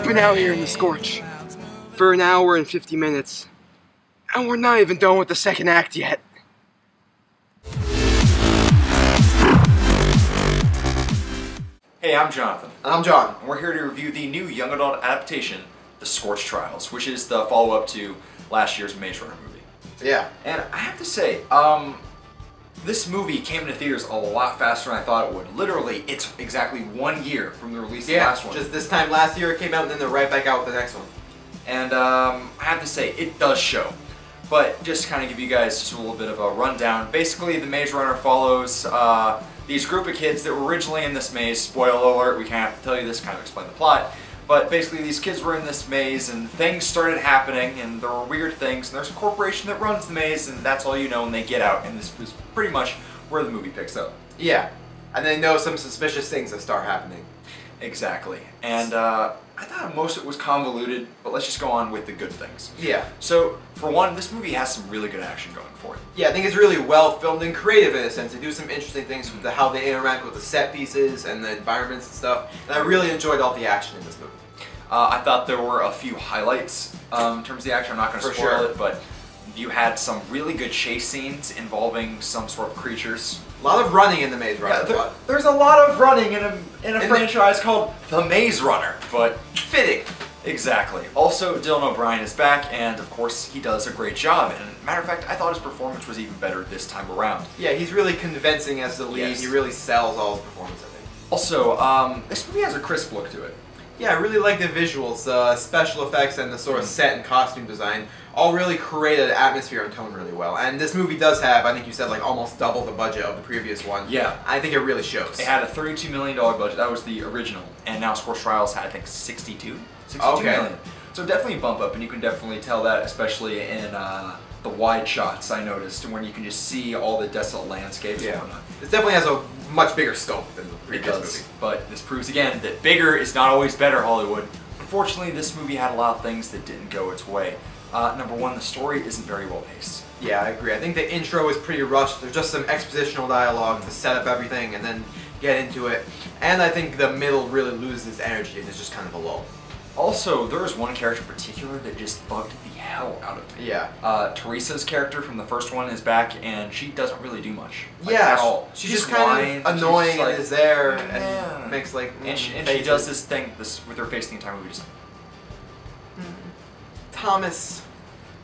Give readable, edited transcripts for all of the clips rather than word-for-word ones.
We've been out here in the Scorch for an hour and 50 minutes, and we're not even done with the second act yet. Hey, I'm Jonathan. And I'm John. And we're here to review the new young adult adaptation, The Scorch Trials, which is the follow-up to last year's Maze Runner movie. Yeah. And I have to say, this movie came into theaters a lot faster than I thought it would. Literally, it's exactly 1 year from the release of the last one. Just this time last year it came out and then they're right back out with the next one. And I have to say, it does show. But just to kind of give you guys just a little bit of a rundown, basically the Maze Runner follows these group of kids that were originally in this maze. Spoiler alert, we kind of have to tell you this, kind of explain the plot. But basically these kids were in this maze and things started happening and there were weird things and there's a corporation that runs the maze and that's all you know when they get out, and this was pretty much where the movie picks up. Yeah. And they know some suspicious things that start happening. Exactly. And I thought most of it was convoluted, but let's just go on with the good things. Yeah. So, for one, this movie has some really good action going for it. Yeah, I think it's really well filmed and creative in a sense. They do some interesting things with how they interact with the set pieces and the environments and stuff. And I really enjoyed all the action in this movie. I thought there were a few highlights in terms of the action. I'm not going to spoil it, but you had some really good chase scenes involving some sort of creatures. A lot of running in the Maze Runner. Yeah, there's a lot of running in a franchise called The Maze Runner, but fitting. Exactly. Also, Dylan O'Brien is back, and of course, he does a great job. And matter of fact, I thought his performance was even better this time around. Yeah, he's really convincing as the lead. Yes. He really sells all his performance, I think. Also, this movie has a crisp look to it. Yeah, I really like the visuals, special effects, and the sort of set and costume design all really create an atmosphere and tone really well. And this movie does have, I think you said, like almost double the budget of the previous one. Yeah. I think it really shows. It had a $32 million budget. That was the original. And now Scorch Trials had, I think, 62 million. So definitely a bump up, and you can definitely tell that, especially in the wide shots, I noticed, when you can just see all the desolate landscapes and whatnot. This definitely has a much bigger scope than the previous movie. But this proves again that bigger is not always better, Hollywood. Unfortunately, this movie had a lot of things that didn't go its way. Number one, the story isn't very well paced. Yeah, I agree. I think the intro is pretty rushed. There's just some expositional dialogue to set up everything and then get into it. And I think the middle really loses energy and it's just kind of a lull. Also, there was one character in particular that just bugged the hell out of me. Yeah. Teresa's character from the first one is back, and she doesn't really do much. Like, yeah, at all. She's just kind of annoying and is there and makes like. And she does this thing with her face the entire movie. Just Thomas.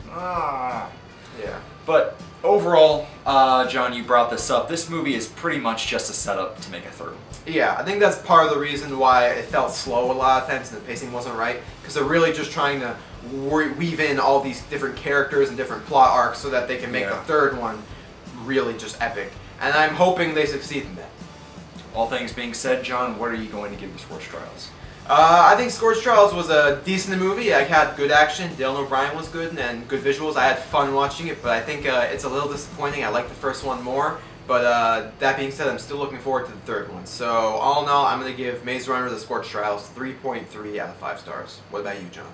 Yeah. But overall, John, you brought this up. This movie is pretty much just a setup to make a third one. Yeah, I think that's part of the reason why it felt slow a lot of times and the pacing wasn't right. Because they're really just trying to weave in all these different characters and different plot arcs so that they can make the third one really just epic. And I'm hoping they succeed in that. All things being said, John, what are you going to give the Scorch Trials? I think Scorch Trials was a decent movie. I had good action. Dylan O'Brien was good and good visuals. I had fun watching it, but I think it's a little disappointing. I like the first one more. But that being said, I'm still looking forward to the third one. So all in all, I'm going to give Maze Runner: The Scorch Trials 3.3 out of 5 stars. What about you, John?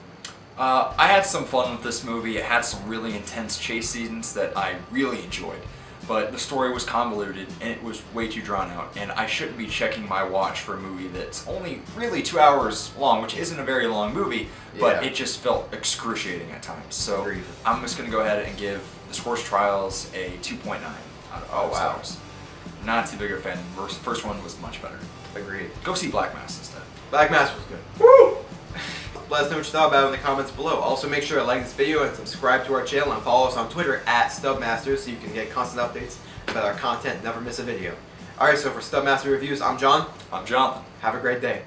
I had some fun with this movie. It had some really intense chase scenes that I really enjoyed. But the story was convoluted and it was way too drawn out. And I shouldn't be checking my watch for a movie that's only really 2 hours long, which isn't a very long movie, but it just felt excruciating at times. So Agreed. I'm just going to go ahead and give The Scorch Trials a 2.9 out of 5 stars. Not too big a fan. The first one was much better. Agreed. Go see Black Mass instead. Black Mass was good. Woo! Let us know what you thought about it in the comments below. Also, make sure to like this video and subscribe to our channel and follow us on Twitter @StubMasters so you can get constant updates about our content and never miss a video. Alright, so for Stubmaster Reviews, I'm John. I'm Jonathan. Have a great day.